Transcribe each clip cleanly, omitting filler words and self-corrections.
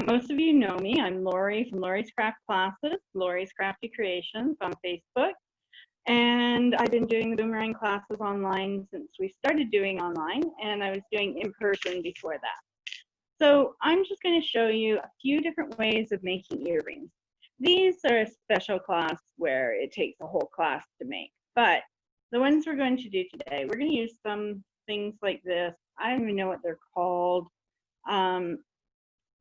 Most of you know me. I'm Lori from Lori's Craft Classes, Lori's Crafty Creations on Facebook. And I've been doing the Boomerang classes online since we started doing online, and I was doing in person before that. So I'm just going to show you a few different ways of making earrings. These are a special class where it takes a whole class to make, but the ones we're going to do today, we're going to use some things like this. I don't even know what they're called.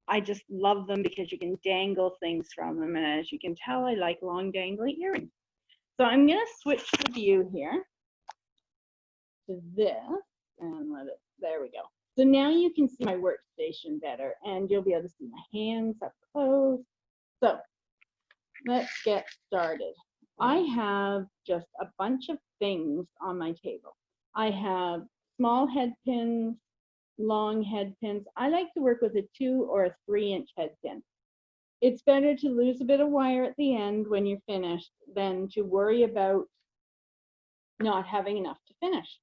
I just love them because you can dangle things from them, and as you can tell, I like long dangly earrings. So I'm going to switch the view here to this and let it, there we go. So now you can see my workstation better, and you'll be able to see my hands up close. So let's get started. I have just a bunch of things on my table. I have small head pins, long head pins. I like to work with a 2 or a 3-inch head pin. It's better to lose a bit of wire at the end when you're finished than to worry about not having enough to finish.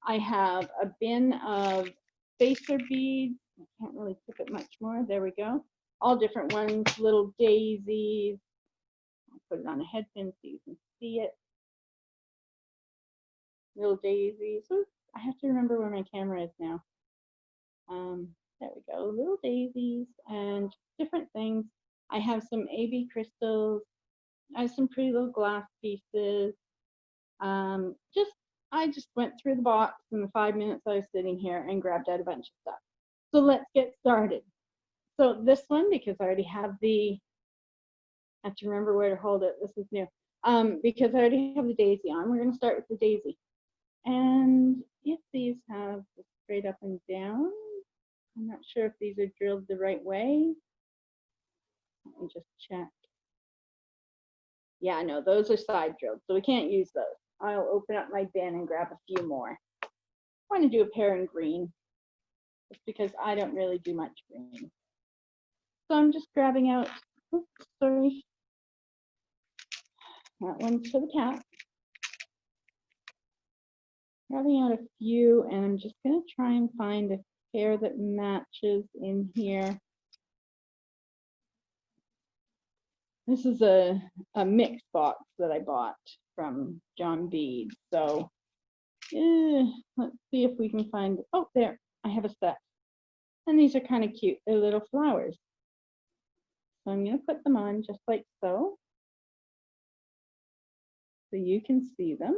I have a bin of spacer beads. I can't really tip it much more. There we go. All different ones, little daisies. I'll put it on a head pin so you can see it. Little daisies. Ooh, I have to remember where my camera is now. There we go, little daisies and different things. I have some AB crystals. I have some pretty little glass pieces. I just went through the box in the 5 minutes I was sitting here and grabbed out a bunch of stuff. So let's get started. So this one, because I already have I have to remember where to hold it. This is new. Because I already have the daisy on, we're going to start with the daisy. And if these have the straight up and down, I'm not sure if these are drilled the right way. Let me just check. Yeah, no, those are side drilled, so we can't use those. I'll open up my bin and grab a few more. I want to do a pair in green, just because I don't really do much green. So I'm just grabbing out, oops, sorry. That one's for the cat. Grabbing out a few, and I'm just going to try and find a pair that matches in here. This is a mix box that I bought from John Bead. So let's see if we can find, oh, there, I have a set. And these are kind of cute. They're little flowers. So I'm going to put them on just like so. So you can see them.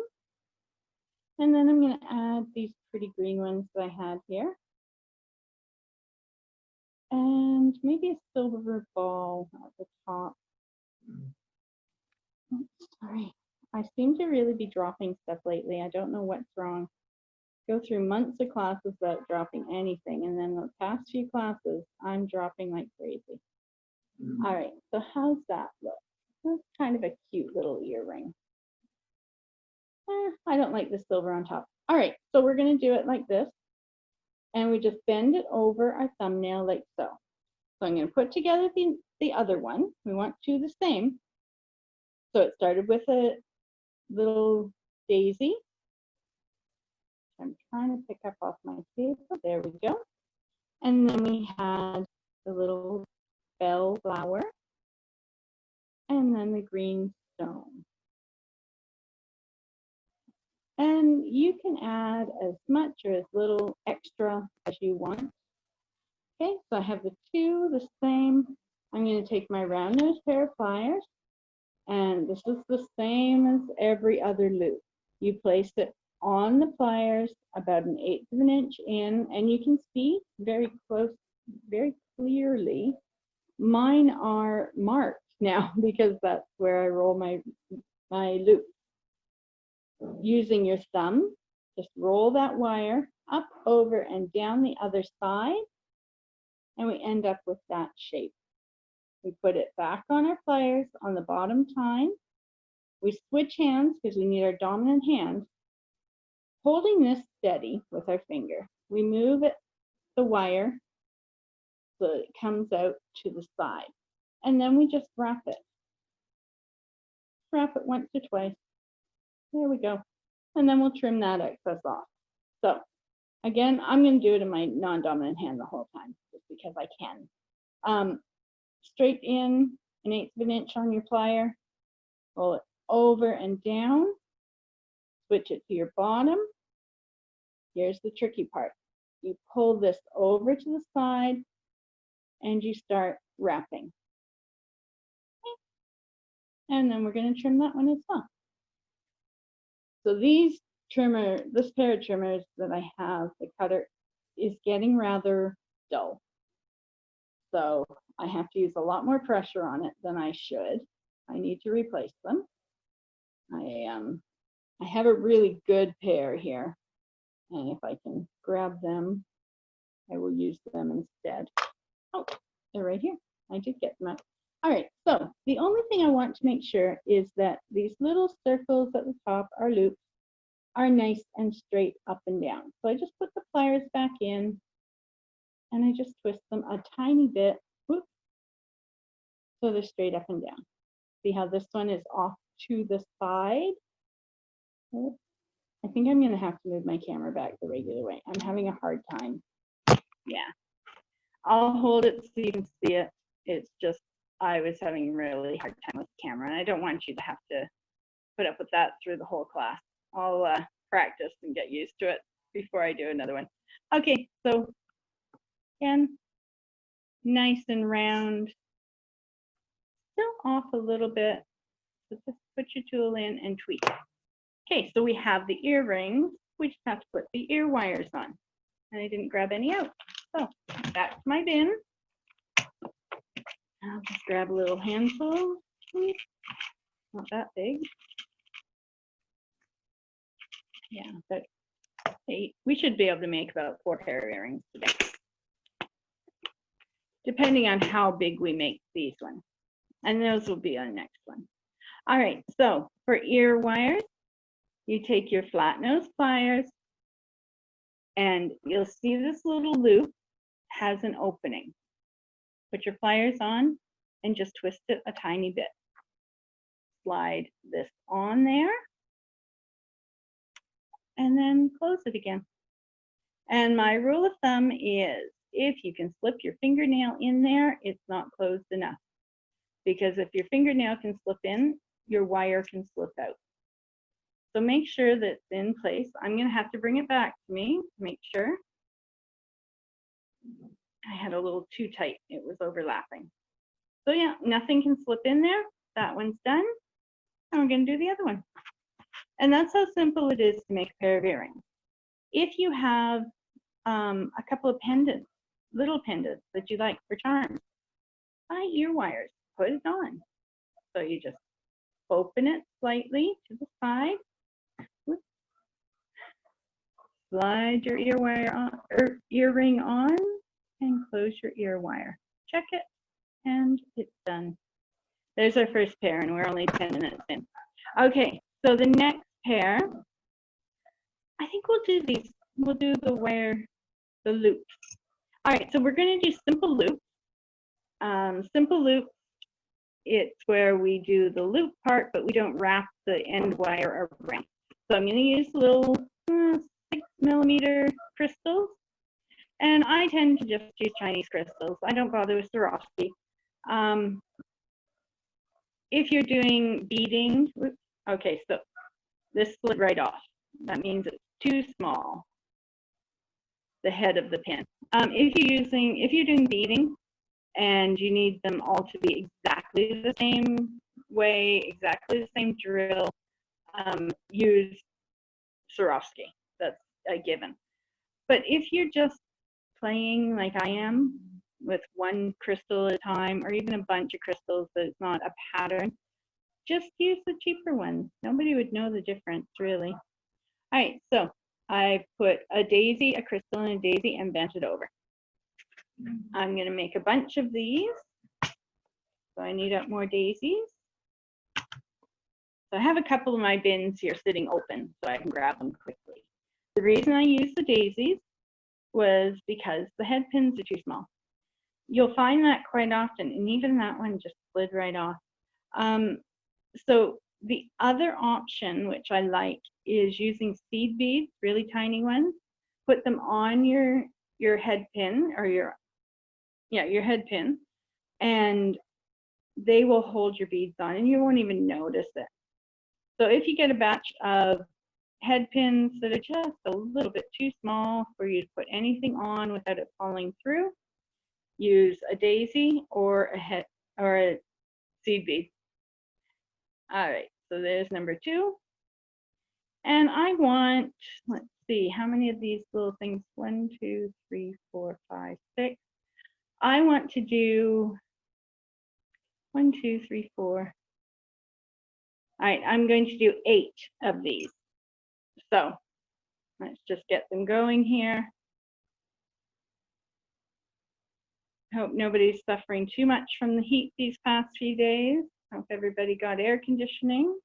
And then I'm going to add these pretty green ones that I had here. And maybe a silver ball at the top. Oops, sorry. I seem to really be dropping stuff lately. I don't know what's wrong. Go through months of classes without dropping anything. And then the past few classes, I'm dropping like crazy. All right, so how's that look? That's kind of a cute little earring. I don't like the silver on top. All right, so we're going to do it like this. And we just bend it over our thumbnail like so. So I'm going to put together the other one. We want two the same. So it started with a little daisy. I'm trying to pick up off my table. There we go. And then we had the little bell flower. And then the green stone. And you can add as much or as little extra as you want. Okay, so I have the two the same. I'm going to take my round nose pair of pliers, and this is the same as every other loop. You place it on the pliers about 1/8 of an inch in, and you can see very close, very clearly. Mine are marked now because that's where I roll my loop. Using your thumb, just roll that wire up, over, and down the other side, and we end up with that shape. We put it back on our pliers on the bottom tine. We switch hands because we need our dominant hand. Holding this steady with our finger, we move the wire so that it comes out to the side. And then we just wrap it. Wrap it once or twice. There we go. And then we'll trim that excess off. So again, I'm going to do it in my non-dominant hand the whole time, just because I can. Straight in 1/8 of an inch on your plier, roll it over and down, switch it to your bottom. Here's the tricky part. You pull this over to the side and you start wrapping. And then we're going to trim that one as well. So this pair of trimmers that I have, the cutter, is getting rather dull. So I have to use a lot more pressure on it than I should. I need to replace them. I have a really good pair here. And if I can grab them, I will use them instead. Oh, they're right here. I did get them out. All right, so the only thing I want to make sure is that these little circles at the top, our loops, are nice and straight up and down. So I just put the pliers back in and I just twist them a tiny bit, whoop, so they're straight up and down. See how this one is off to the side? I think I'm gonna have to move my camera back the regular way. I'm having a hard time. Yeah, I'll hold it so you can see it. It's just, I was having a really hard time with the camera and I don't want you to have to put up with that through the whole class. I'll practice and get used to it before I do another one. Okay, so again, nice and round, still off a little bit. So just put your tool in and tweak. Okay, so we have the earrings. We just have to put the ear wires on. And I didn't grab any out. So back to my bin. I'll just grab a little handful. Not that big. Yeah, but 8. We should be able to make about 4 pair of earrings today, depending on how big we make these ones. And those will be on the next one. All right, so for ear wires, you take your flat nose pliers and you'll see this little loop has an opening. Put your pliers on and just twist it a tiny bit. Slide this on there and then close it again. And my rule of thumb is if you can slip your fingernail in there, it's not closed enough. Because if your fingernail can slip in, your wire can slip out. So make sure that it's in place. I'm going to have to bring it back to me to make sure. I had a little too tight. It was overlapping. So yeah, nothing can slip in there. That one's done. And we're going to do the other one. And that's how simple it is to make a pair of earrings. If you have a couple of pendants, little pendants that you like for charms, buy ear wires, put it on. So you just open it slightly to the side. Slide your ear wire on, or earring on, and close your ear wire. Check it, and it's done. There's our first pair, and we're only 10 minutes in. Okay, so the next pair, I think we'll do these. We'll do the loops. All right, so we're going to do simple loops. Simple loops, it's where we do the loop part, but we don't wrap the end wire around. So I'm going to use little 6mm crystals, and I tend to just use Chinese crystals. I don't bother with Swarovski. If you're doing beading, okay, so this slid right off. That means it's too small, the head of the pin. If you're doing beading and you need them all to be exactly the same way, exactly the same drill, use Swarovski. That's a given. But if you're just playing like I am with one crystal at a time, or even a bunch of crystals that it's not a pattern, just use the cheaper ones. Nobody would know the difference, really. All right, so I put a daisy, a crystal, and a daisy and bent it over. I'm going to make a bunch of these. So I need up more daisies. So I have a couple of my bins here sitting open so I can grab them quickly. The reason I use the daisies was because the head pins are too small. You'll find that quite often, and even that one just slid right off. So the other option, which I like, is using seed beads, really tiny ones. Put them on your head pin, or your head pin, and they will hold your beads on and you won't even notice it. So if you get a batch of head pins that are just a little bit too small for you to put anything on without it falling through, use a daisy or a seed bead. All right, so there's number 2. And I want, let's see, how many of these little things? 1, 2, 3, 4, 5, 6. I want to do 1, 2, 3, 4. All right, I'm going to do 8 of these. So let's just get them going here. Hope nobody's suffering too much from the heat these past few days. Hope everybody got air conditioning.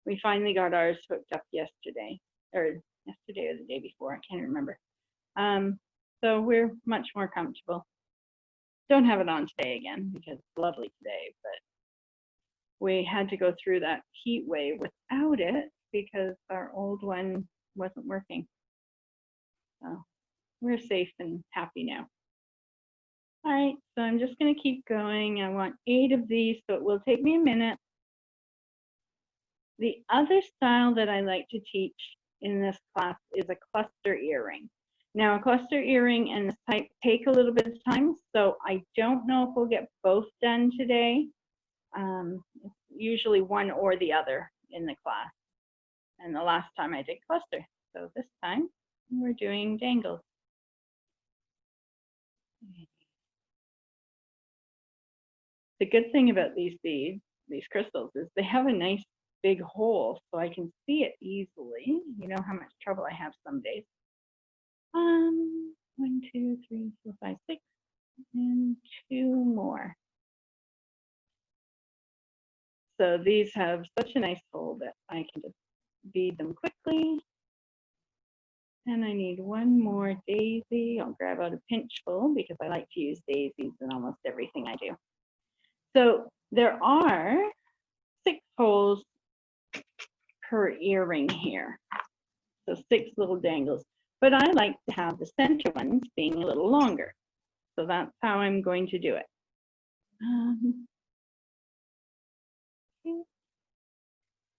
We finally got ours hooked up yesterday or the day before, I can't remember. So we're much more comfortable. Don't have it on today again because it's lovely today, but we had to go through that heat wave without it because our old one wasn't working. So we're safe and happy now. All right, so I'm just going to keep going. I want 8 of these, so it will take me a minute. The other style that I like to teach in this class is a cluster earring. Now, a cluster earring and this type take a little bit of time, so I don't know if we'll get both done today. It's usually one or the other in the class. And the last time I did cluster. So this time we're doing dangles. The good thing about these beads, these crystals, is they have a nice big hole so I can see it easily. You know how much trouble I have some days. 1, 2, 3, 4, 5, 6, and 2 more. So these have such a nice hole that I can just bead them quickly. And I need 1 more daisy. I'll grab out a pinchful because I like to use daisies in almost everything I do. So there are 6 holes per earring here. So 6 little dangles. But I like to have the center ones being a little longer. So that's how I'm going to do it.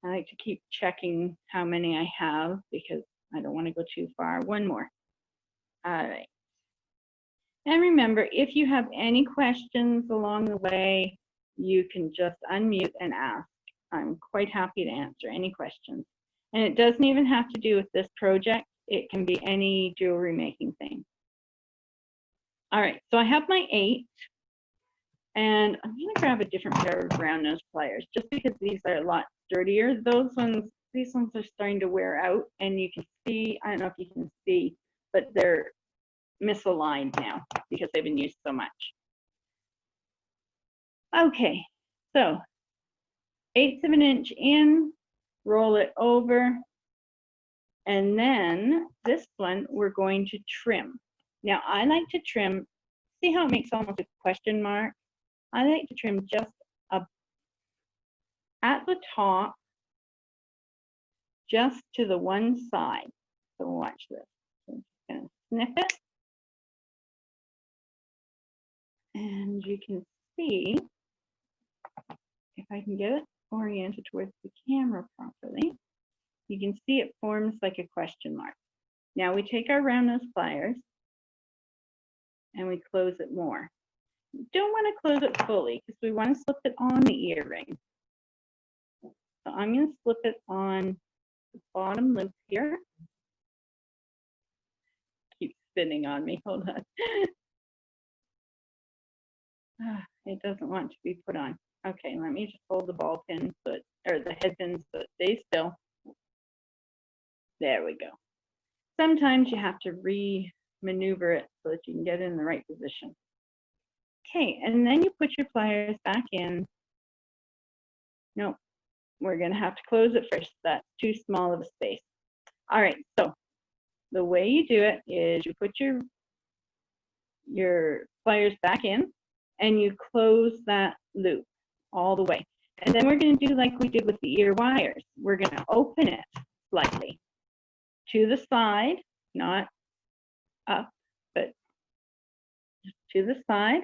I like to keep checking how many I have because I don't want to go too far. 1 more. All right. And remember, if you have any questions along the way, you can just unmute and ask. I'm quite happy to answer any questions. And it doesn't even have to do with this project. It can be any jewelry making thing. All right, so I have my 8. And I'm going to grab a different pair of round nose pliers just because these are a lot sturdier. These ones are starting to wear out, and you can see, I don't know if you can see, but they're misaligned now because they've been used so much. Okay, so 1/8 of an inch in, roll it over, and then this one we're going to trim. Now I like to trim, see how it makes almost a question mark? I like to trim just up at the top, just to the one side. So watch this. So I'm just going to snip it. And you can see, if I can get it oriented towards the camera properly, you can see it forms like a question mark. Now we take our round nose pliers and we close it more. You don't want to close it fully because we want to slip it on the earring. So I'm going to slip it on the bottom loop here. Keep spinning on me, hold on. It doesn't want to be put on. Okay, let me just hold the ball pin or the head pin so it stays still. There we go. Sometimes you have to re-maneuver it so that you can get it in the right position. Okay, and then you put your pliers back in. Nope, we're gonna have to close it first. That's too small of a space. All right, so the way you do it is you put your pliers back in and you close that loop all the way. And then we're gonna do like we did with the ear wires. We're gonna open it slightly to the side, not up, but to the side.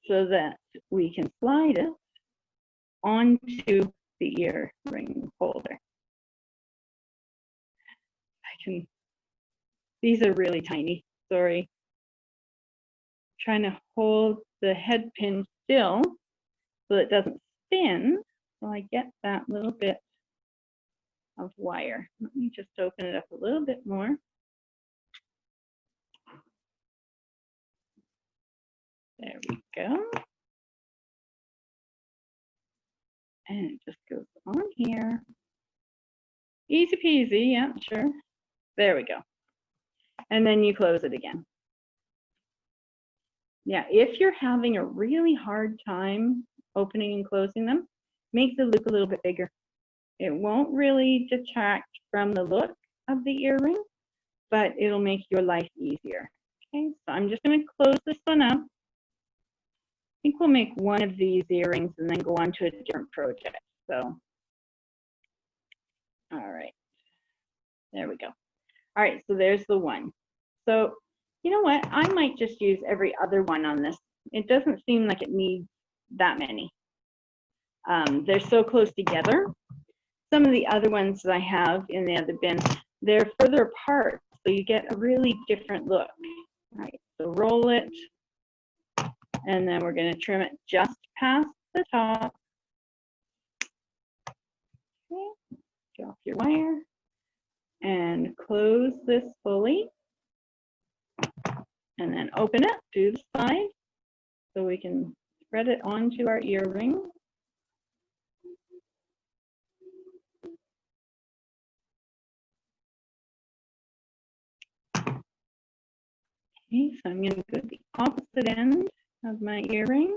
so that we can slide it onto the earring holder. These are really tiny, sorry. Trying to hold the head pin still so it doesn't spin, so I get that little bit of wire. Let me just open it up a little bit more. There we go. And it just goes on here. Easy peasy, yeah, sure. There we go. And then you close it again. Yeah, if you're having a really hard time opening and closing them, make the loop a little bit bigger. It won't really detract from the look of the earring, but it'll make your life easier. Okay, so I'm just going to close this one up. I think we'll make one of these earrings and then go on to a different project. So, all right, there we go. All right, so there's the one. So, you know what? I might just use every other one on this. It doesn't seem like it needs that many. They're so close together. Some of the other ones that I have in the other bin, they're further apart, so you get a really different look. All right, so roll it, and then we're going to trim it just past the top. Okay, drop your wire, and close this fully, and then open it to the side so we can thread it onto our earring. Okay, so I'm going to go to the opposite end of my earring.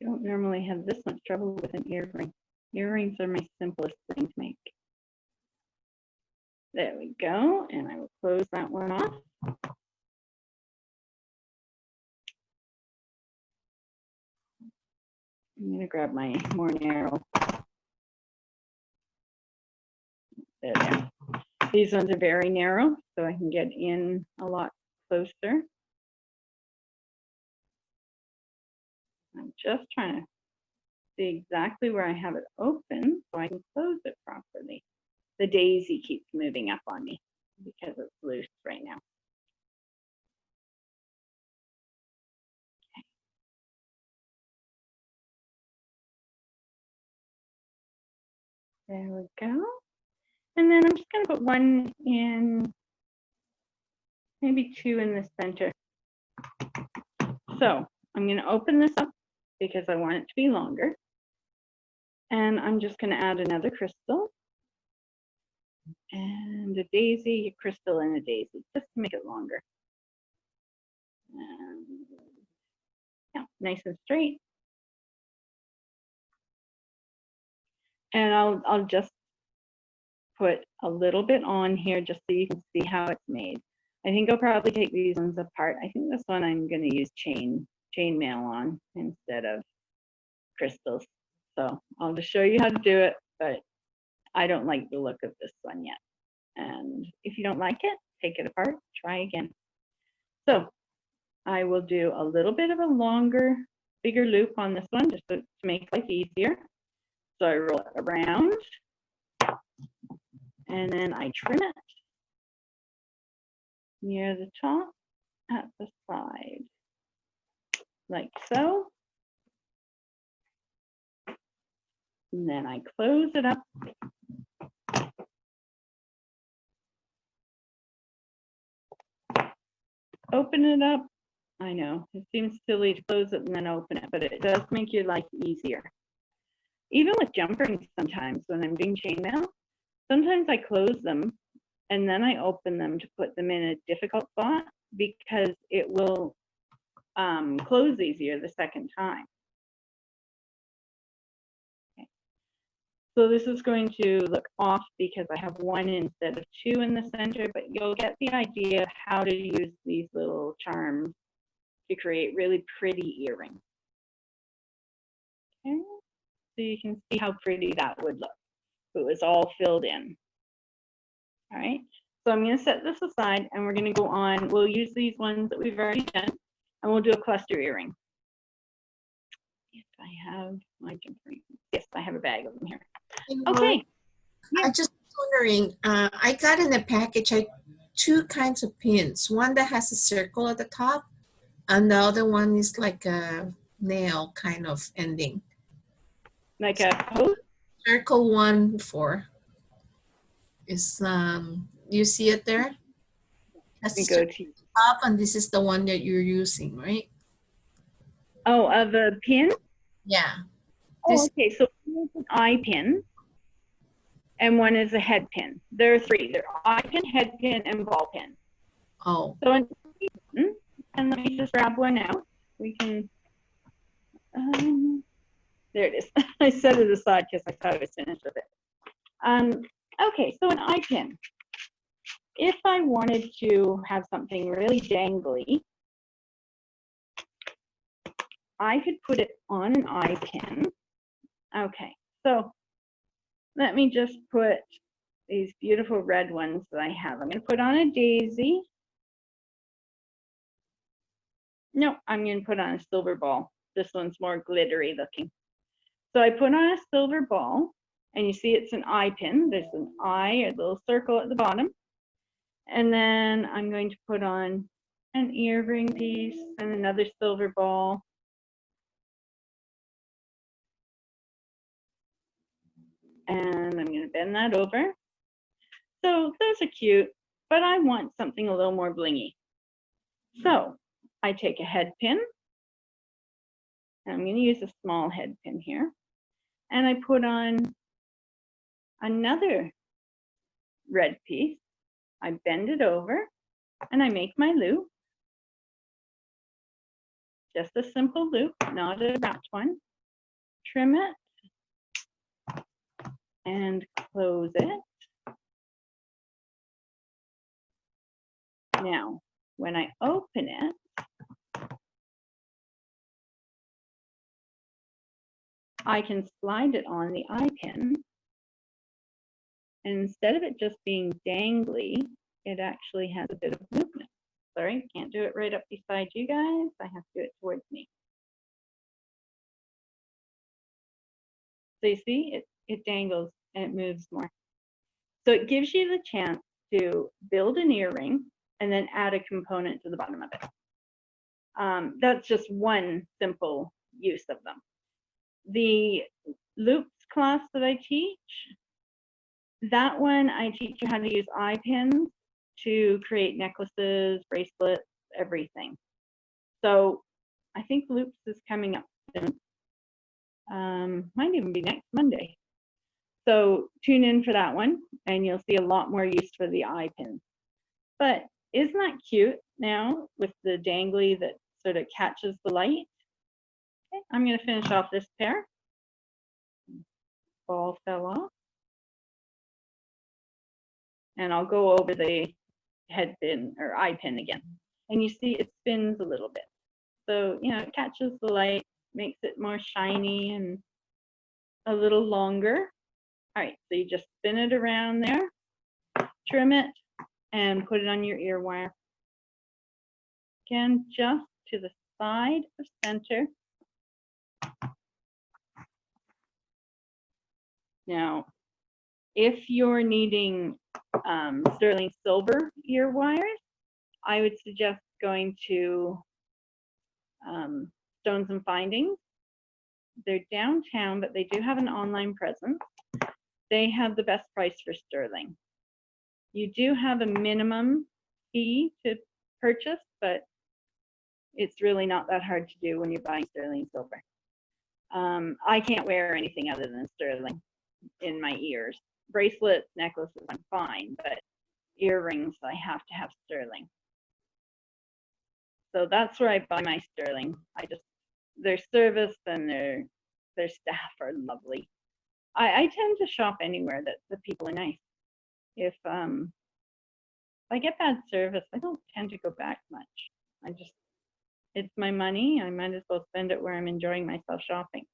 I don't normally have this much trouble with an earring. Earrings are my simplest thing to make. There we go, and I will close that one off. I'm going to grab my more narrow. There. These ones are very narrow, so I can get in a lot closer. I'm just trying to see exactly where I have it open so I can close it properly. The daisy keeps moving up on me because it's loose right now. There we go. And then I'm just going to put one in, maybe two in the center. So I'm going to open this up because I want it to be longer. And I'm just going to add another crystal and a daisy, a crystal and a daisy, just to make it longer. And yeah, nice and straight. And I'll just put a little bit on here just so you can see how it's made. I think I'll probably take these ones apart. I think this one I'm going to use chain mail on instead of crystals. So I'll just show you how to do it, but I don't like the look of this one yet. And if you don't like it, take it apart, try again. So I will do a little bit of a longer, bigger loop on this one just to make life easier. So I roll it around and then I trim it near the top at the side, like so. And then I close it up. Open it up. I know, it seems silly to close it and then open it, but it does make your life easier. Even with jump rings sometimes when I'm doing chainmail, sometimes I close them and then I open them to put them in a difficult spot because it will close easier the second time. Okay. So this is going to look off because I have one instead of two in the center, but you'll get the idea of how to use these little charms to create really pretty earrings. Okay, so you can see how pretty that would look if it was all filled in. All right, so I'm going to set this aside and we're going to go on. We'll use these ones that we've already done and we'll do a cluster earring. If I have my jumper, yes, I have a bag of them here. Okay. I just wondering, I got in a package two kinds of pins. One that has a circle at the top, and the other one is like a nail kind of ending. Like a post? Circle one for is you see it there? That's We go to top, and this is the one that you're using, right? oh, of a pin? Yeah. Oh, okay, so one is an eye pin and one is a head pin. There are three. They're eye pin, head pin, and ball pin. Oh. So, and let me just grab one out. We can, there it is. I set it aside because I thought I was finished with it. Okay, so an eye pin. If I wanted to have something really dangly, I could put it on an eye pin. Okay, so let me just put these beautiful red ones that I have. I'm going to put on a daisy. No, I'm going to put on a silver ball. This one's more glittery looking. So I put on a silver ball, and you see it's an eye pin. There's an eye, a little circle at the bottom. And then I'm going to put on an earring piece and another silver ball. And I'm going to bend that over. So those are cute, but I want something a little more blingy. So I take a head pin. And I'm going to use a small head pin here. And I put on another red piece. I bend it over and I make my loop. Just a simple loop, not a wrapped one. Trim it and close it. Now, when I open it, I can slide it on the eye pin. And instead of it just being dangly, it actually has a bit of movement. Sorry, can't do it right up beside you guys. I have to do it towards me. So you see, it dangles and it moves more. So it gives you the chance to build an earring and then add a component to the bottom of it. That's just one simple use of them. The loops class that I teach, that one I teach you how to use eye pins to create necklaces, bracelets, everything. So I think loops is coming up soon. Might even be next Monday. So tune in for that one and you'll see a lot more use for the eye pins. But isn't that cute now with the dangly that sort of catches the light? Okay, I'm going to finish off this pair. Ball fell off. And I'll go over the head pin or eye pin again. And you see it spins a little bit. So, you know, it catches the light, makes it more shiny and a little longer. All right, so you just spin it around there, trim it, and put it on your ear wire. Again, just to the side of center. Now, if you're needing sterling silver ear wires, I would suggest going to Stones and Findings. They're downtown, but they do have an online presence. They have the best price for sterling. You do have a minimum fee to purchase, but it's really not that hard to do when you're buying sterling silver. I can't wear anything other than sterling in my ears. Bracelets, necklaces, I'm fine, but earrings, I have to have sterling. So that's where I buy my sterling. Their service and their staff are lovely. I tend to shop anywhere that the people are nice. If I get bad service, I don't tend to go back much. It's my money. I might as well spend it where I'm enjoying myself shopping.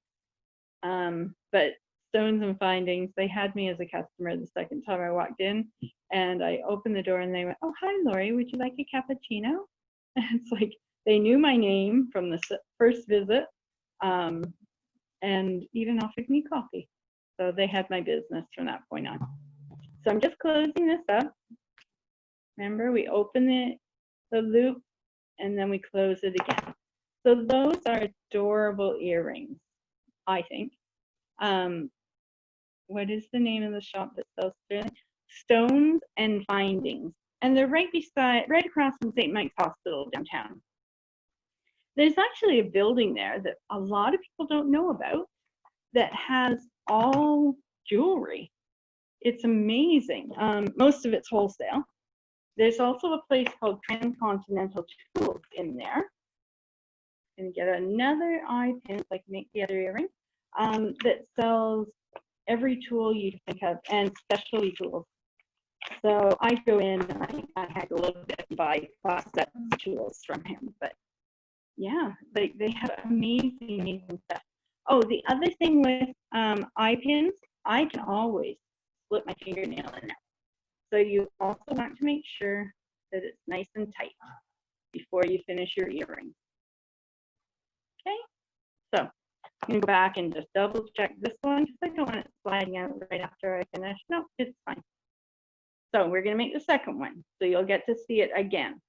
But Stones and Findings. They had me as a customer the second time I walked in, and I opened the door and they went, "Oh, hi, Lori, would you like a cappuccino?" And it's like they knew my name from the first visit, and even offered me coffee. So they had my business from that point on. So I'm just closing this up. Remember, we open the loop and then we close it again. So those are adorable earrings, I think. What is the name of the shop that sells sterling? Stones and Findings. And they're right across from St. Mike's Hospital downtown. There's actually a building there that a lot of people don't know about that has all jewelry. It's amazing. Most of it's wholesale. There's also a place called Transcontinental Tools in there. And get another eye pin so I can make the other earring that sells every tool you think of and specialty tools. So I go in and I had a little bit and buy 5 sets of tools from him. But yeah, they have amazing stuff. Oh, the other thing with eye pins, I can always slip my fingernail in there. So you also want to make sure that it's nice and tight before you finish your earring. Okay, so I'm going to go back and just double check this one because I don't want it sliding out right after I finish. No, it's fine. So we're going to make the second one. So you'll get to see it again.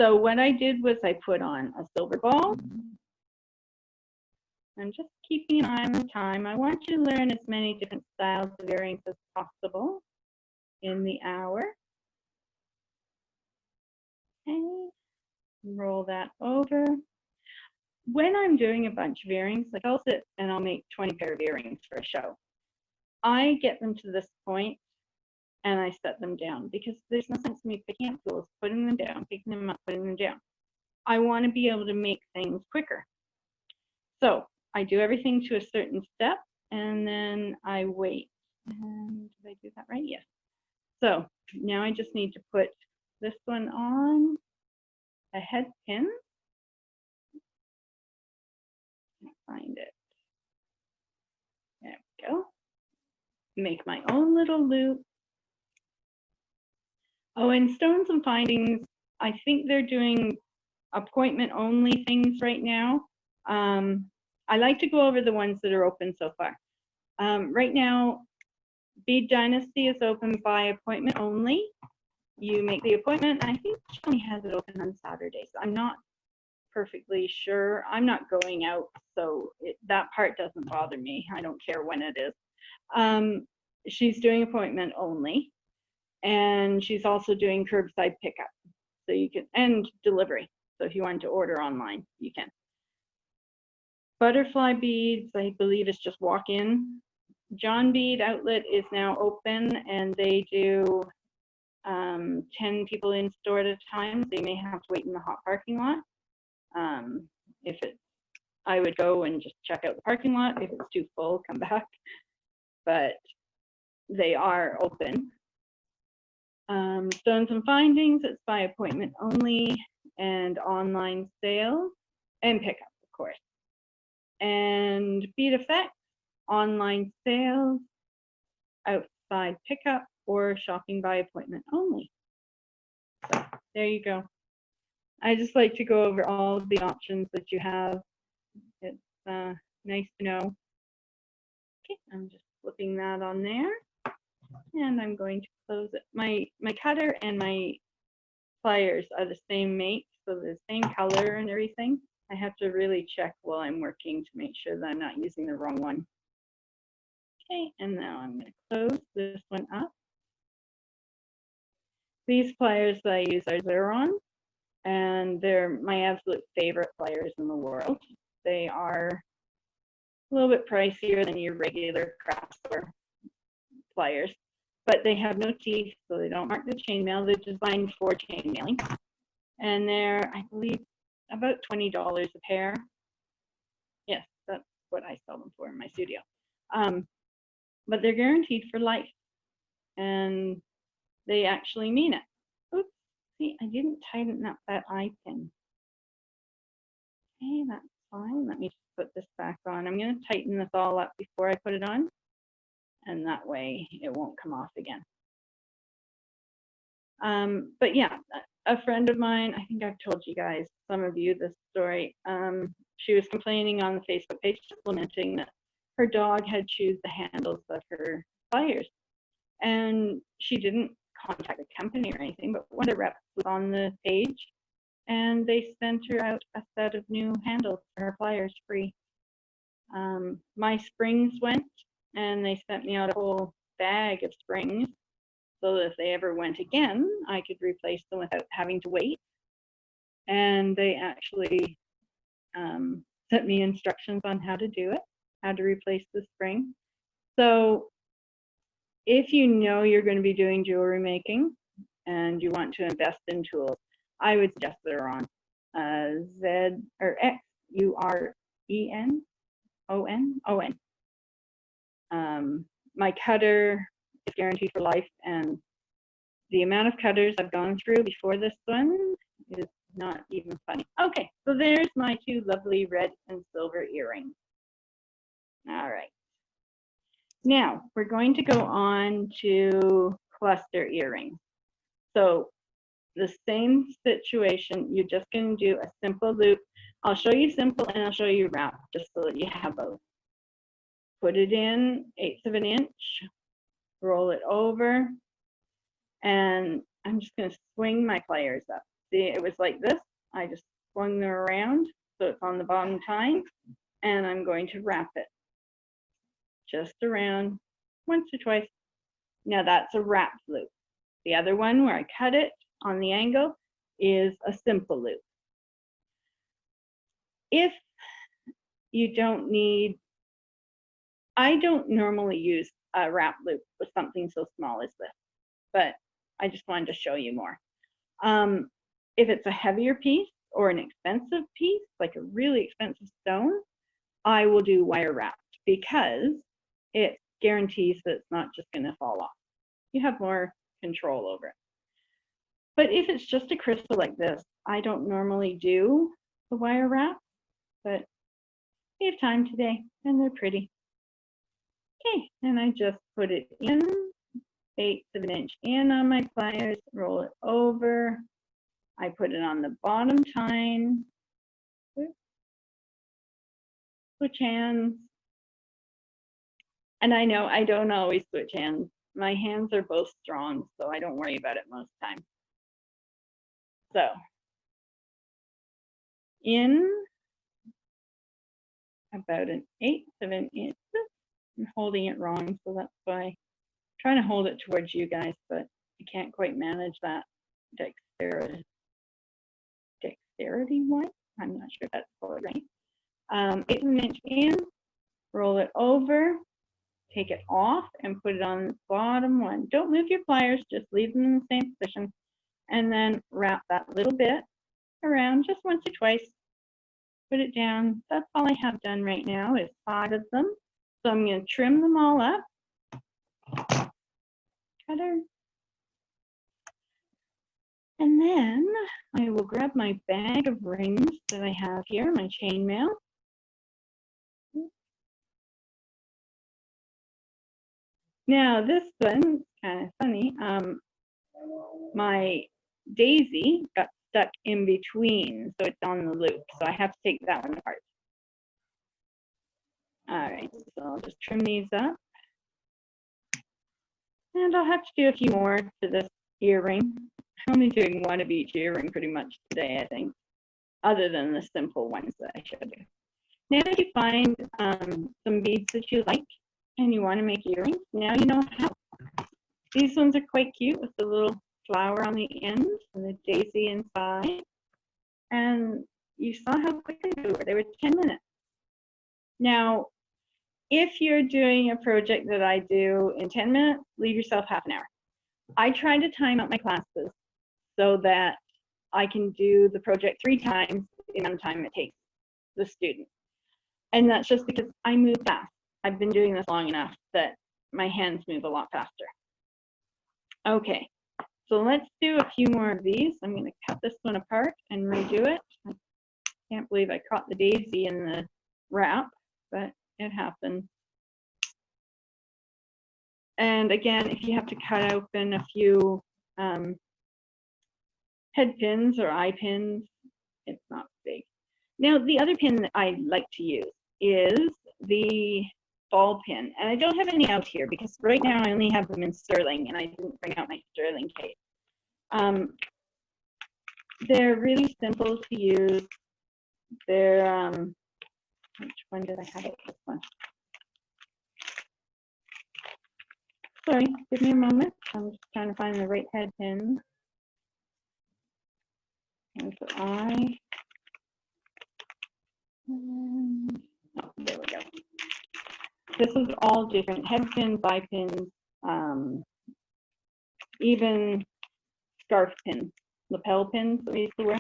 So what I did was I put on a silver ball. I'm just keeping an eye on the time. I want you to learn as many different styles of earrings as possible in the hour. Okay, roll that over. When I'm doing a bunch of earrings, like I'll sit and I'll make 20 pair of earrings for a show. I get them to this point and I set them down because there's no sense in me picking up tools, putting them down, picking them up, putting them down. I want to be able to make things quicker. So I do everything to a certain step and then I wait. And did I do that right? Yes. So now I just need to put this one on a head pin. Find it. There we go. Make my own little loop. Oh, and Stones and Findings, I think they're doing appointment only things right now. I like to go over the ones that are open so far. Right now, Bead Dynasty is open by appointment only. You make the appointment. I think she only has it open on Saturdays. I'm not perfectly sure. I'm not going out, so that part doesn't bother me. I don't care when it is. She's doing appointment only, and she's also doing curbside pickup, so you can, and delivery. So if you want to order online, you can. Butterfly Beads, I believe it's just walk in. John Bead Outlet is now open, and they do 10 people in store at a time. So you may have to wait in the hot parking lot. I would go and just check out the parking lot. If it's too full, come back. But they are open. Stones and Findings, it's by appointment only, and online sales and pickup, of course. And Bead Effects, online sales, outside pickup, or shopping by appointment only. So there you go. I just like to go over all of the options that you have. It's nice to know. Okay, I'm just flipping that on there. And I'm going to close it. My cutter and my pliers are the same make, so the same color and everything. I have to really check while I'm working to make sure that I'm not using the wrong one. Okay, and now I'm going to close this one up. These pliers that I use are Xeron, and they're my absolute favorite pliers in the world. They are a little bit pricier than your regular craft store pliers, but they have no teeth, so they don't mark the chainmail. They're designed for chainmailing, and they're, I believe, about $20 a pair. Yes, that's what I sell them for in my studio. But they're guaranteed for life, and they actually mean it. Oops, see, I didn't tighten up that eye pin. Okay, that's fine. Let me just put this back on. I'm going to tighten this all up before I put it on. and that way it won't come off again. But yeah, a friend of mine, I think I've told you guys, some of you, this story. She was complaining on the Facebook page, just lamenting that her dog had chewed the handles of her pliers. And she didn't contact the company or anything, but one of the reps was on the page and they sent her out a set of new handles for her pliers free. My springs went and they sent me out a whole bag of springs so that if they ever went again, I could replace them without having to wait. And they actually sent me instructions on how to do it, how to replace the spring. So if you know you're going to be doing jewelry making and you want to invest in tools, I would suggest they're on Z or XURENON. My cutter is guaranteed for life, and the amount of cutters I've gone through before this one is not even funny. Okay, so there's my two lovely red and silver earrings. All right. Now we're going to go on to cluster earrings. So the same situation, you're just going to do a simple loop. I'll show you simple and I'll show you wrap, just so that you have both. Put it in 1/8 of an inch, roll it over, and I'm just going to swing my pliers up. See, it was like this. I just swung them around so it's on the bottom tine, and I'm going to wrap it just around once or twice. Now that's a wrap loop. The other one where I cut it on the angle is a simple loop. If you don't need, I don't normally use a wrap loop with something so small as this, but I just wanted to show you more. If it's a heavier piece or an expensive piece, like a really expensive stone, I will do wire wrapped because it guarantees that it's not just going to fall off. You have more control over it. But if it's just a crystal like this, I don't normally do the wire wrap, but we have time today and they're pretty. Okay, and I just put it in 1/8 of an inch in on my pliers, roll it over. I put it on the bottom tine, switch hands. And I know I don't always switch hands. My hands are both strong, so I don't worry about it most times. So, in about 1/8 of an inch, I'm holding it wrong, so that's why I'm trying to hold it towards you guys, but I can't quite manage that dexterity one. I'm not sure if that's called right. 1/8 of an inch in, roll it over, take it off and put it on the bottom one. Don't move your pliers, just leave them in the same position, and then wrap that little bit around just once or twice. Put it down. That's all I have done right now is 5 of them. So I'm going to trim them all up. Cutter. And then I will grab my bag of rings that I have here, my chainmail. Now this one's kind of funny. My daisy got stuck in between, so it's on the loop. So I have to take that one apart. All right, so I'll just trim these up. And I'll have to do a few more to this earring. I'm only doing one of each earring pretty much today, I think, other than the simple ones that I showed you. Now if you find some beads that you like and you want to make earrings, now you know how. These ones are quite cute with the little flower on the end and the daisy inside. And you saw how quick they were. They were 10 minutes. Now, if you're doing a project that I do in 10 minutes, leave yourself half an hour. I try to time out my classes so that I can do the project 3 times the amount of time it takes the student. And that's just because I move fast. I've been doing this long enough that my hands move a lot faster. Okay, so let's do a few more of these. I'm going to cut this one apart and redo it. I can't believe I caught the daisy in the wrap, but it happened. And again, if you have to cut open a few head pins or eye pins, it's not big. Now, the other pin that I like to use is the ball pin. And I don't have any out here because right now I only have them in sterling and I didn't bring out my sterling case. They're really simple to use. They're, which one did I have? This one. Sorry, give me a moment. I'm just trying to find the right head pin. And so oh, there we go. This is all different head pins, eye pins, even scarf pins, lapel pins that we used to wear.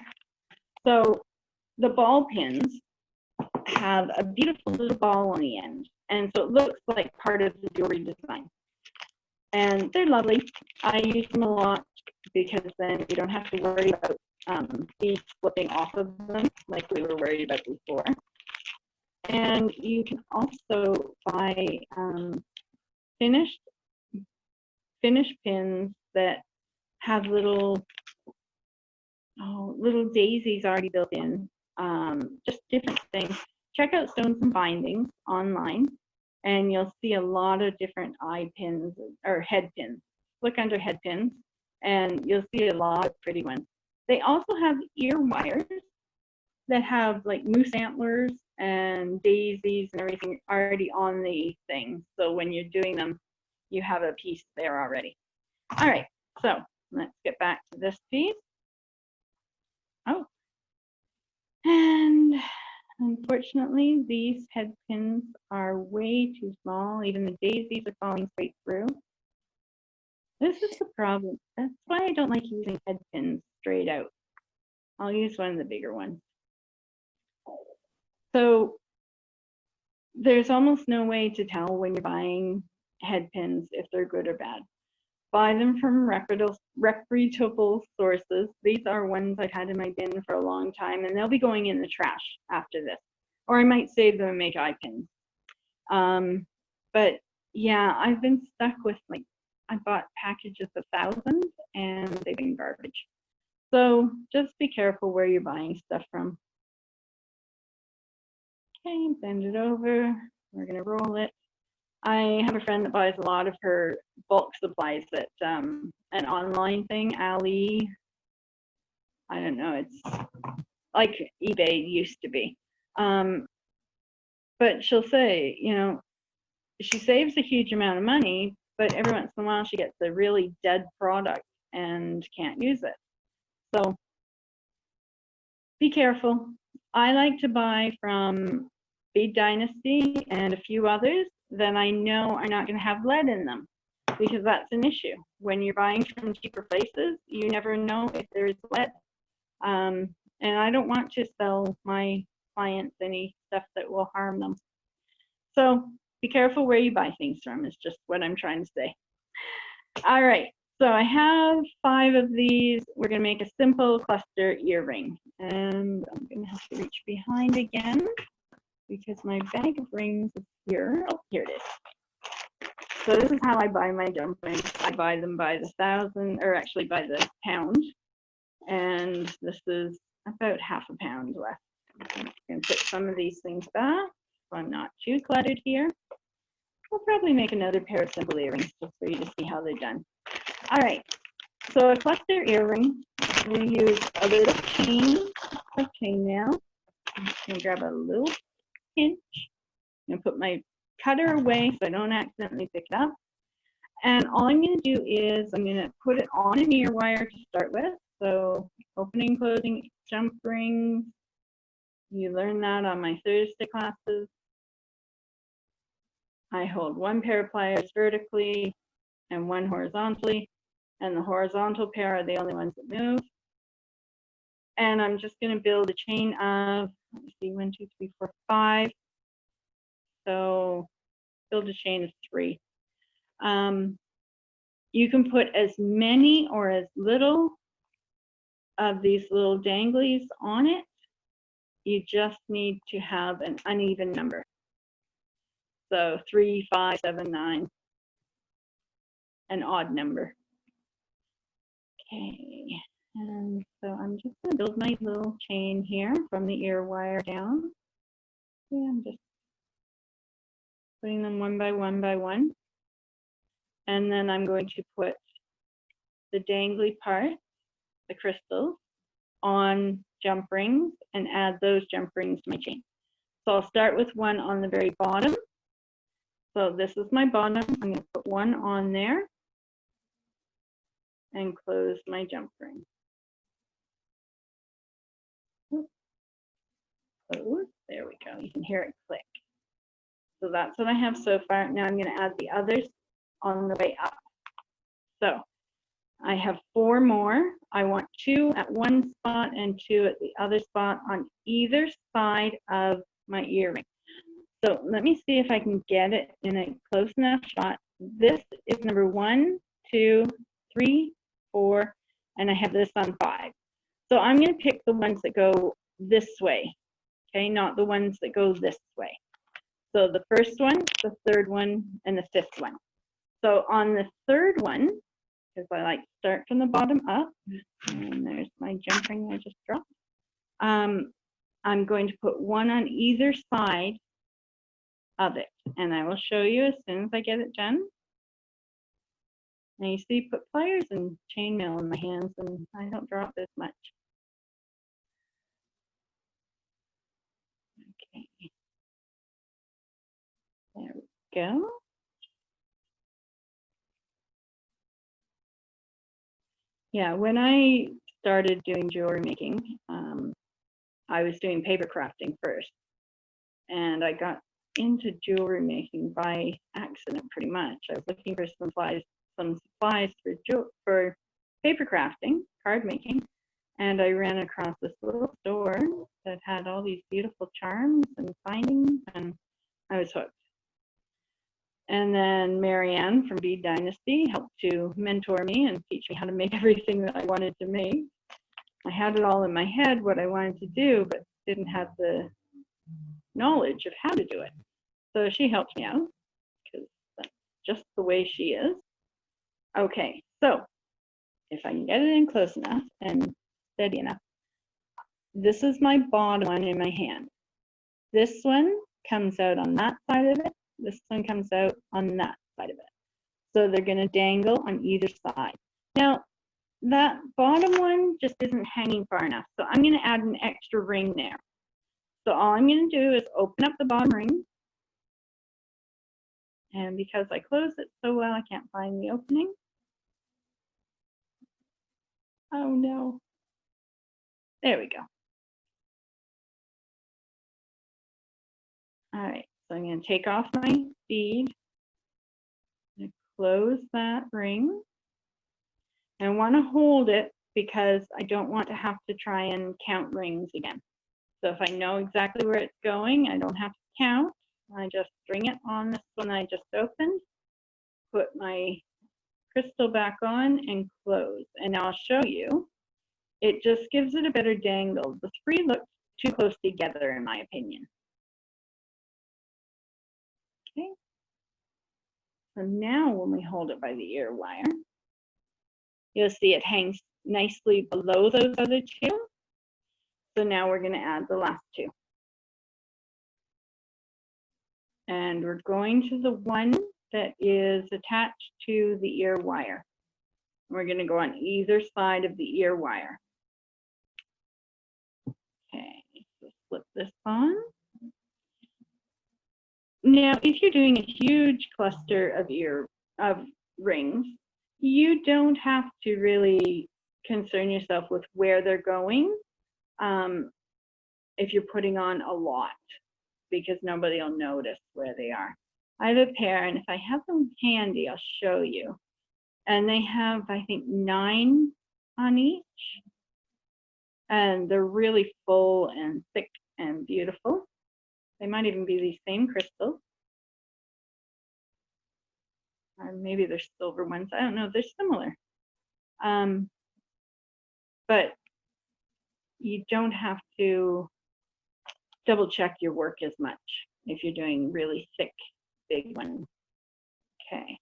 So the ball pins have a beautiful little ball on the end. And so it looks like part of the jewelry design. And they're lovely. I use them a lot because then you don't have to worry about beads slipping off of them like we were worried about before. And you can also buy finished pins that have little daisies already built in, just different things. Check out Stones and Bindings online, and you'll see a lot of different eye pins or head pins. Look under head pins, and you'll see a lot of pretty ones. They also have ear wires that have like moose antlers and daisies and everything already on the thing. So when you're doing them, you have a piece there already. All right, so let's get back to this piece. Oh, and unfortunately, these head pins are way too small. Even the daisies are falling straight through. This is the problem. That's why I don't like using head pins straight out. I'll use one of the bigger ones. So there's almost no way to tell when you're buying head pins if they're good or bad. Buy them from reputable sources. These are ones I've had in my bin for a long time, and they'll be going in the trash after this. Or I might save them and make eye pins. But yeah, I've been stuck with, like, I bought packages of thousands and they've been garbage. So just be careful where you're buying stuff from. Okay, bend it over. We're gonna roll it. I have a friend that buys a lot of her bulk supplies at an online thing, Ali. I don't know, it's like eBay used to be. But she'll say, you know, she saves a huge amount of money, but every once in a while she gets a really dead product and can't use it. So be careful. I like to buy from Bead Dynasty and a few others that I know are not going to have lead in them, because that's an issue. When you're buying from cheaper places, you never know if there's lead. And I don't want to sell my clients any stuff that will harm them. So be careful where you buy things from, is just what I'm trying to say. All right, so I have 5 of these. We're going to make a simple cluster earring. And I'm going to have to reach behind again because my bag of rings is here. Oh, here it is. So this is how I buy my dumplings. I buy them by the 1,000, or actually by the pound. And this is about half a pound left. I'm going to put some of these things back so I'm not too cluttered here. We'll probably make another pair of simple earrings just for you to see how they're done. All right, so a cluster earring, we use a little chain of chainmail. I'm just going to grab a little pinch. I'm going to put my cutter away so I don't accidentally pick it up. And all I'm going to do is I'm going to put it on an ear wire to start with. So opening, closing, jump rings. You learn that on my Thursday classes. I hold one pair of pliers vertically and one horizontally, and the horizontal pair are the only ones that move. And I'm just going to build a chain of, let me see, 1, 2, 3, 4, 5. So build a chain of 3. You can put as many or as little of these little danglies on it. You just need to have an uneven number. So 3, 5, 7, 9. an odd number. Okay, and so I'm just going to build my little chain here from the ear wire down. Yeah, I'm just putting them one by one by one. And then I'm going to put the dangly part, the crystals, on jump rings and add those jump rings to my chain. So I'll start with one on the very bottom. So this is my bottom. I'm going to put one on there and close my jump ring. Close. There we go. You can hear it click. So that's what I have so far. Now I'm going to add the others on the way up. So I have 4 more. I want 2 at one spot and 2 at the other spot on either side of my earring. So let me see if I can get it in a close enough shot. This is number 1, 2, 3, 4, and I have this on 5. So I'm going to pick the ones that go this way, okay, not the ones that go this way. So the first one, the third one, and the 5th one. So on the third one, because I like to start from the bottom up, and there's my jump ring I just dropped. I'm going to put one on either side of it, and I will show you as soon as I get it done. And you see, put pliers and chainmail in my hands, and I don't drop this much. Okay, there we go. Yeah, when I started doing jewelry making, I was doing paper crafting first, and I got into jewelry making by accident pretty much. I was looking for some supplies for paper crafting, card making, and I ran across this little store that had all these beautiful charms and findings, and I was hooked. And then Marianne from Bead Dynasty helped to mentor me and teach me how to make everything that I wanted to make. I had it all in my head what I wanted to do, but didn't have the knowledge of how to do it. So she helped me out because that's just the way she is. Okay, so if I can get it in close enough and steady enough, this is my bottom one in my hand. This one comes out on that side of it. This one comes out on that side of it. So they're going to dangle on either side. Now, that bottom one just isn't hanging far enough. So I'm going to add an extra ring there. So all I'm going to do is open up the bottom ring. And because I closed it so well, I can't find the opening. Oh no. There we go. All right, so I'm going to take off my bead and close that ring. And I want to hold it because I don't want to have to try and count rings again. So if I know exactly where it's going, I don't have to count. I just string it on this one I just opened, put my crystal back on and close. And I'll show you. It just gives it a better dangle. The 3 look too close together in my opinion. Okay. So now when we hold it by the ear wire, you'll see it hangs nicely below those other 2. So now we're going to add the last 2. And we're going to the one that is attached to the ear wire. We're going to go on either side of the ear wire. Okay, so slip this on. Now, if you're doing a huge cluster of rings, you don't have to really concern yourself with where they're going if you're putting on a lot, because nobody will notice where they are. I have a pair, and if I have them handy, I'll show you. And they have, I think, 9 on each. And they're really full and thick and beautiful. They might even be these same crystals. Or maybe they're silver ones. I don't know. They're similar. But you don't have to double check your work as much if you're doing really thick, big ones. Okay.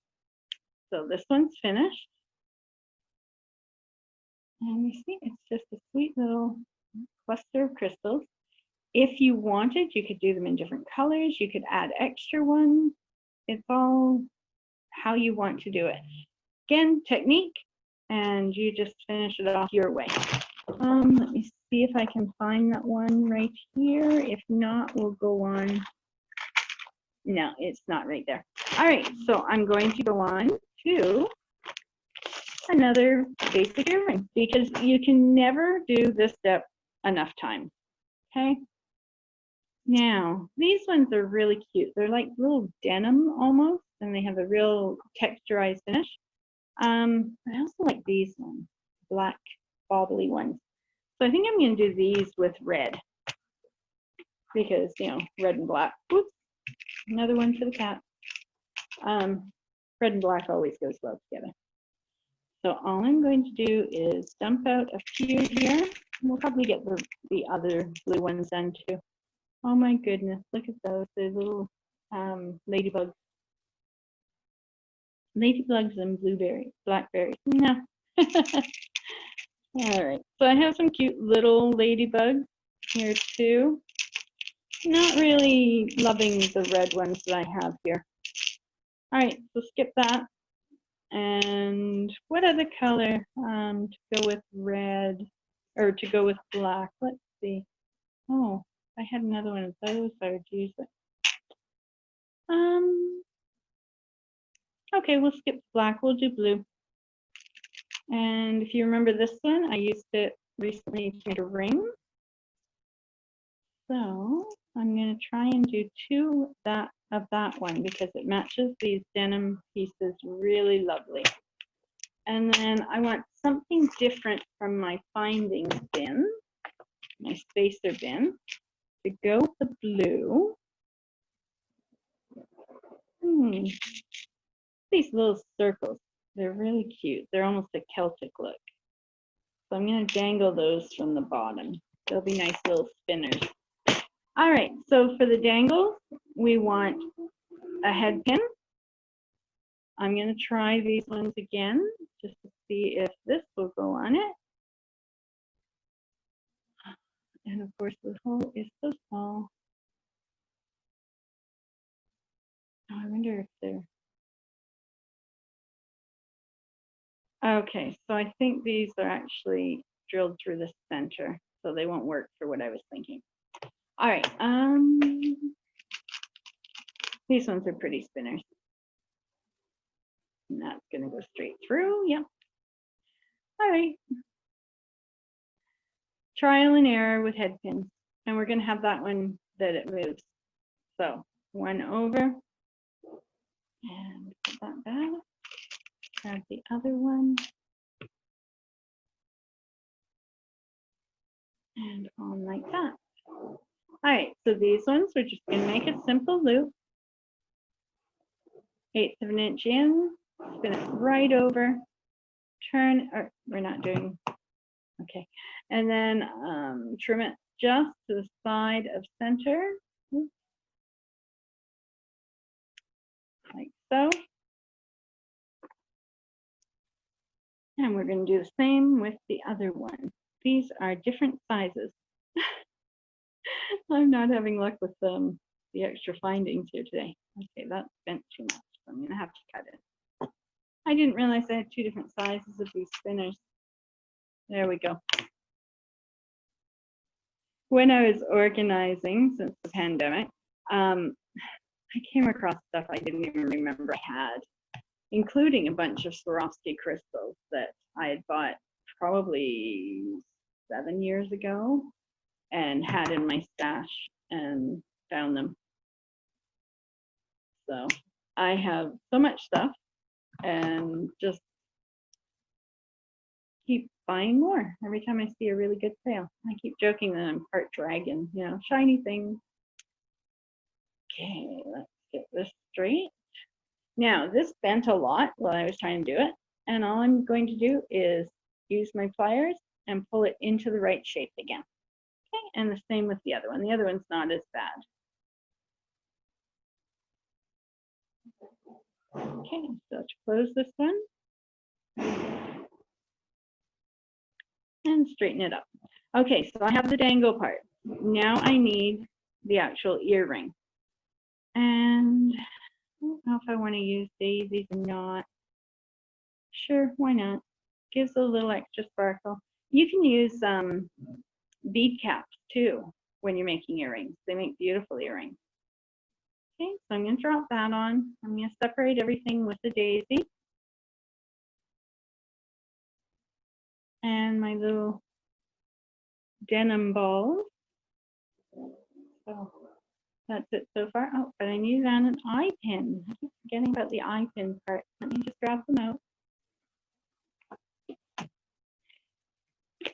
So this one's finished. And you see, it's just a sweet little cluster of crystals. If you wanted, you could do them in different colors. You could add extra ones. It's all how you want to do it. Again, technique, and you just finish it off your way. Let me see if I can find that one right here. If not, we'll go on. No, it's not right there. All right, so I'm going to go on to another basic earring because you can never do this step enough times. Okay. Now, these ones are really cute. They're like little denim almost, and they have a real texturized finish. I also like these ones, black bobbly ones. So I think I'm going to do these with red because, you know, red and black. Oops, another one for the cat. Red and black always goes well together. So all I'm going to do is dump out a few here. We'll probably get the other blue ones done too. Oh my goodness, look at those. They're little ladybugs. Ladybugs and blueberries, blackberries. No. All right, so I have some cute little ladybugs here too. Not really loving the red ones that I have here. All right, so skip that. And what other color to go with red or to go with black? Let's see. Oh, I had another one of those. I would use it. Okay, we'll skip black. We'll do blue. And if you remember this one, I used it recently to make a ring. So I'm going to try and do two of that one because it matches these denim pieces really lovely. And then I want something different from my findings bin, my spacer bin, to go with the blue. These little circles, they're really cute. They're almost a Celtic look. So I'm going to dangle those from the bottom. They'll be nice little spinners. All right, so for the dangles, we want a head pin. I'm going to try these ones again just to see if this will go on it. And of course, the hole is so small. Oh, I wonder if they're... Okay, so I think these are actually drilled through the center, so they won't work for what I was thinking. All right, these ones are pretty spinners. And that's gonna go straight through, yep. All right. Trial and error with head pins. And we're gonna have that one that it moves. So one over and put that back. Grab the other one. And on like that. All right, so these ones, we're just gonna make a simple loop. 1/8 of an inch in, spin it right over, turn, or we're not doing, okay. And then trim it just to the side of center, like so. And we're going to do the same with the other one. These are different sizes. I'm not having luck with the extra findings here today. Okay, that's bent too much, so I'm going to have to cut it. I didn't realize I had two different sizes of these spinners. There we go. When I was organizing since the pandemic, I came across stuff I didn't even remember I had, including a bunch of Swarovski crystals that I had bought probably 7 years ago and had in my stash and found them. So I have so much stuff and just keep buying more every time I see a really good sale. I keep joking that I'm part dragon, you know, shiny things. Okay, let's get this straight. Now, this bent a lot while I was trying to do it, and all I'm going to do is use my pliers and pull it into the right shape again. Okay, and the same with the other one. The other one's not as bad. Okay, so to close this one and straighten it up. Okay, so I have the dangle part. Now I need the actual earring. And I don't know if I want to use daisies or not. Sure, why not? Gives a little extra sparkle. You can use bead caps too when you're making earrings. They make beautiful earrings. Okay, so I'm going to drop that on. I'm going to separate everything with the daisy. And my little denim balls. So that's it so far. Oh, but I need an eye pin. I keep forgetting about the eye pin part. Let me just grab them out.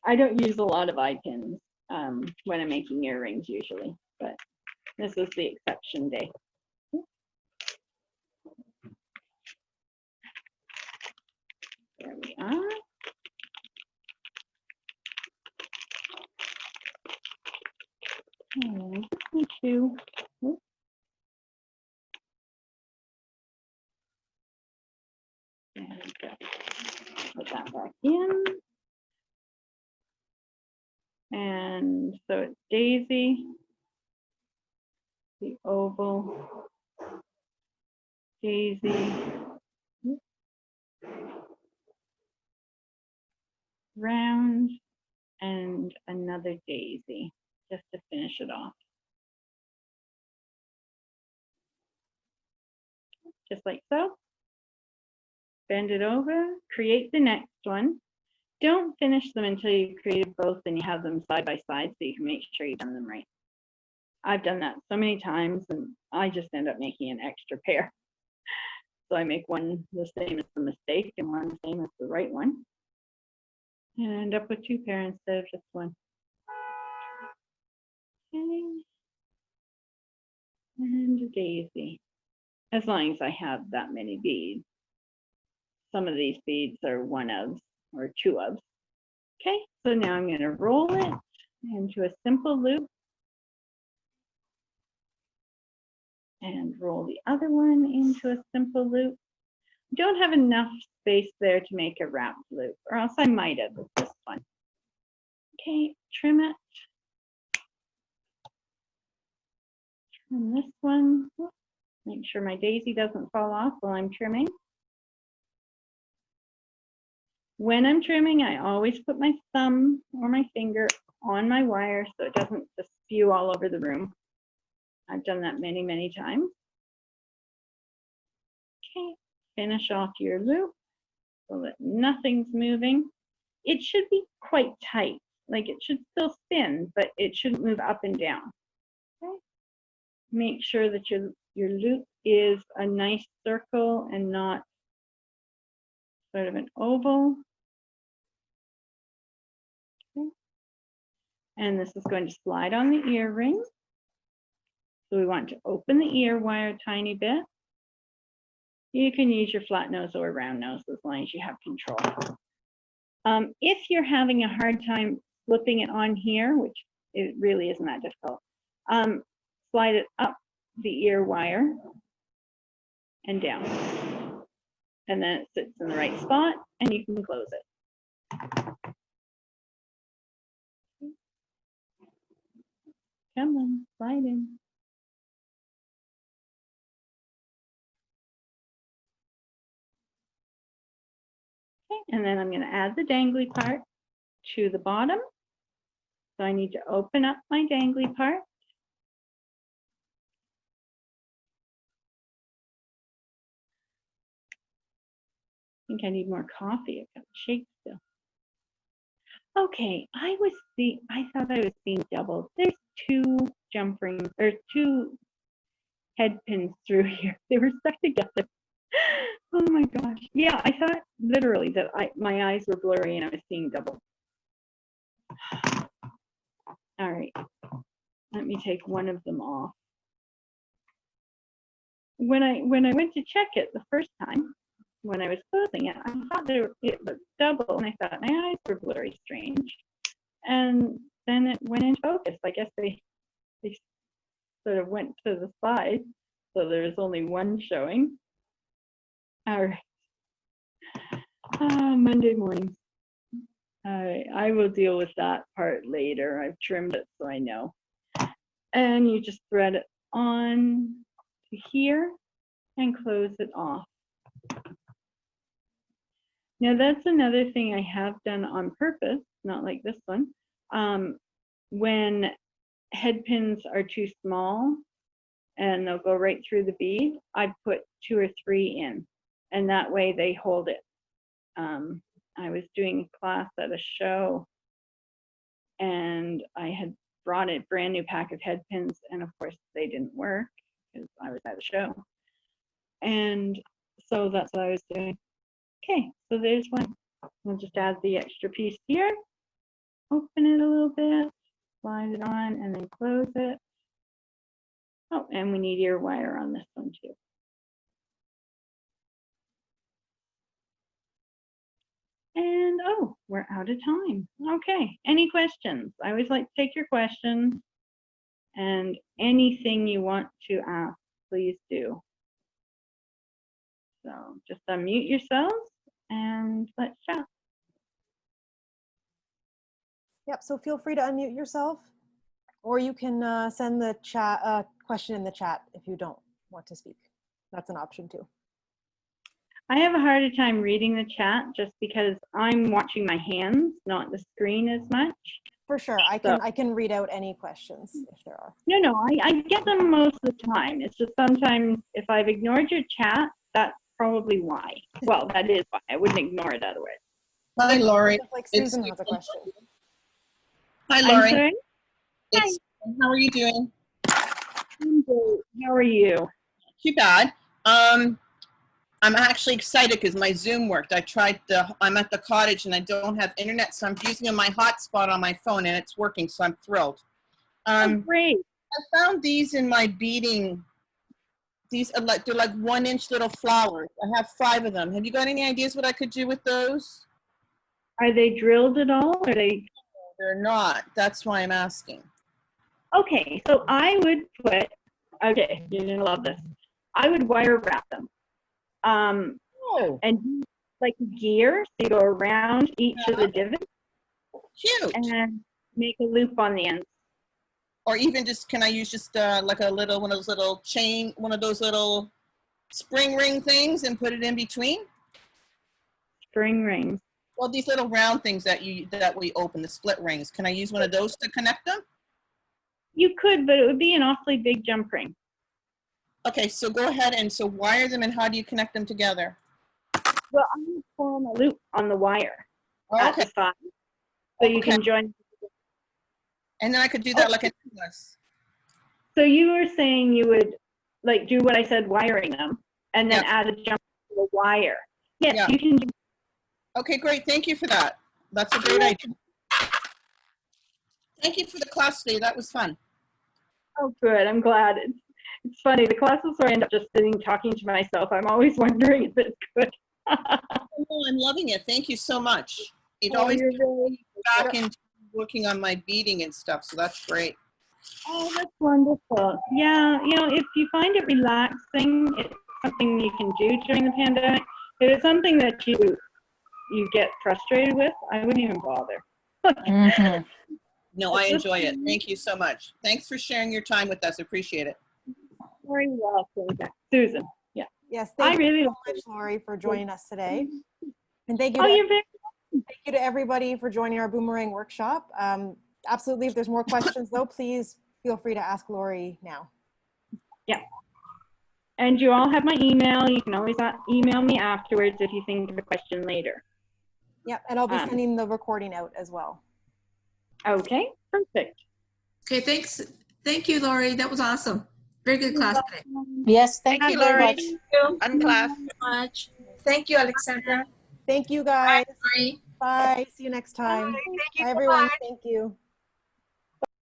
I don't use a lot of eye pins when I'm making earrings usually, but this is the exception day. There we are. And me too. There we go. Put that back in. And so it's daisy, the oval, daisy, round, and another daisy, just to finish it off. Just like so. Bend it over, create the next one. Don't finish them until you've created both and you have them side by side so you can make sure you've done them right. I've done that so many times and I just end up making an extra pair. So I make one the same as the mistake and one the same as the right one. And I end up with two pairs instead of just one. Okay. And a daisy. As long as I have that many beads. Some of these beads are one of or two of. Okay, so now I'm going to roll it into a simple loop and roll the other one into a simple loop. Don't have enough space there to make a wrapped loop, or else I might have with this one. Okay, trim it. Trim this one. Make sure my daisy doesn't fall off while I'm trimming. When I'm trimming, I always put my thumb or my finger on my wire so it doesn't just spew all over the room. I've done that many, many times. Okay, finish off your loop so that nothing's moving. It should be quite tight, like it should still spin, but it shouldn't move up and down. Okay. Make sure that your loop is a nice circle and not sort of an oval. Okay. And this is going to slide on the earring. So we want to open the ear wire a tiny bit. You can use your flat nose or round nose as long as you have control. If you're having a hard time flipping it on here, which it really isn't that difficult, slide it up the ear wire and down. And then it sits in the right spot and you can close it. Come on, slide in. Okay, and then I'm going to add the dangly part to the bottom. So I need to open up my dangly part. I think I need more coffee. I've got shake still. Okay, I thought I was seeing double. There's two jump rings, or two head pins through here. They were stuck together. Oh my gosh. Yeah, I thought literally that my eyes were blurry and I was seeing double. All right, let me take one of them off. When I went to check it the first time, when I was closing it, I thought it was double, and I thought my eyes were blurry, strange. And then it went in focus. I guess they sort of went to the side, so there's only one showing. All right. Monday morning. I will deal with that part later. I've trimmed it so I know. And you just thread it on to here and close it off. Now that's another thing I have done on purpose, not like this one. When head pins are too small and they'll go right through the bead, I put 2 or 3 in, and that way they hold it. I was doing a class at a show, and I had brought a brand new pack of head pins, and of course they didn't work because I was at a show. And so that's what I was doing. Okay, so there's one. We'll just add the extra piece here, open it a little bit, slide it on, and then close it. Oh, and we need ear wire on this one too. And oh, we're out of time. Okay, any questions? I always like to take your questions, and anything you want to ask, please do. So just unmute yourselves and let's chat. Yep, so feel free to unmute yourself, or you can send the chat question in the chat if you don't want to speak. That's an option too. I have a harder time reading the chat just because I'm watching my hands, not the screen as much. For sure, I can read out any questions if there are. No, I get them most of the time. It's just sometimes if I've ignored your chat, that's probably why. Well, that is why. I wouldn't ignore it otherwise. Hi, Lori. Like Susan has a question. Hi, I'm Lori. sorry? It's, how are you doing? I'm good. How are you? Too bad. I'm actually excited because my Zoom worked. I'm at the cottage and I don't have internet, so I'm using my hotspot on my phone and it's working, so I'm thrilled. Oh, great. I found these in my beading. They're like 1-inch little flowers. I have 5 of them. Have you got any ideas what I could do with those? Are they drilled at all? Are they? They're not. That's why I'm asking. Okay, so I would put, okay, you're gonna love this. I would wire wrap them. And like gear, so you go around each of the divots. Cute. And make a loop on the ends. Or even just, can I use just like a little, one of those little spring ring things and put it in between? Spring rings. Well, these little round things that we open, the split rings. Can I use one of those to connect them? You could, but it would be an awfully big jump ring. Okay, so go ahead and so wire them, and how do you connect them together? Well, I'm going to form a loop on the wire at the side, so you can join. And then I could do that like a necklace. So you were saying you would like do what I said, wiring them, and then add a jump to the wire. Yes, you can do. Okay, great. Thank you for that. That's a great idea. Thank you for the class today. That was fun. Oh, good. I'm glad. It's funny. The classes where I end up just sitting talking to myself, I'm always wondering if it's good. Oh, I'm loving it. Thank you so much. It always really back into working on my beading and stuff, so that's great. Oh, that's wonderful. Yeah, you know, if you find it relaxing, it's something you can do during the pandemic. If it's something that you get frustrated with, I wouldn't even bother. No, I enjoy it. Thank you so much. Thanks for sharing your time with us. Appreciate it. Very welcome, Susan. Yeah. Yes, thank you so much, Lori, for joining us today. And thank you. Thank you to everybody for joining our Boomerang workshop. Absolutely. If there's more questions, though, please feel free to ask Lori now. Yeah. And you all have my email. You can always email me afterwards if you think of a question later. Yeah, and I'll be sending the recording out as well. Okay, perfect. Okay, thanks. Thank you, Lori. That was awesome. Very good class today. Yes, thank you very much. Fun class. Much. Thank you, Alexandra. Thank you, guys. Bye. Bye. See you next time. Bye. Thank you. Bye, everyone. Bye. Thank you.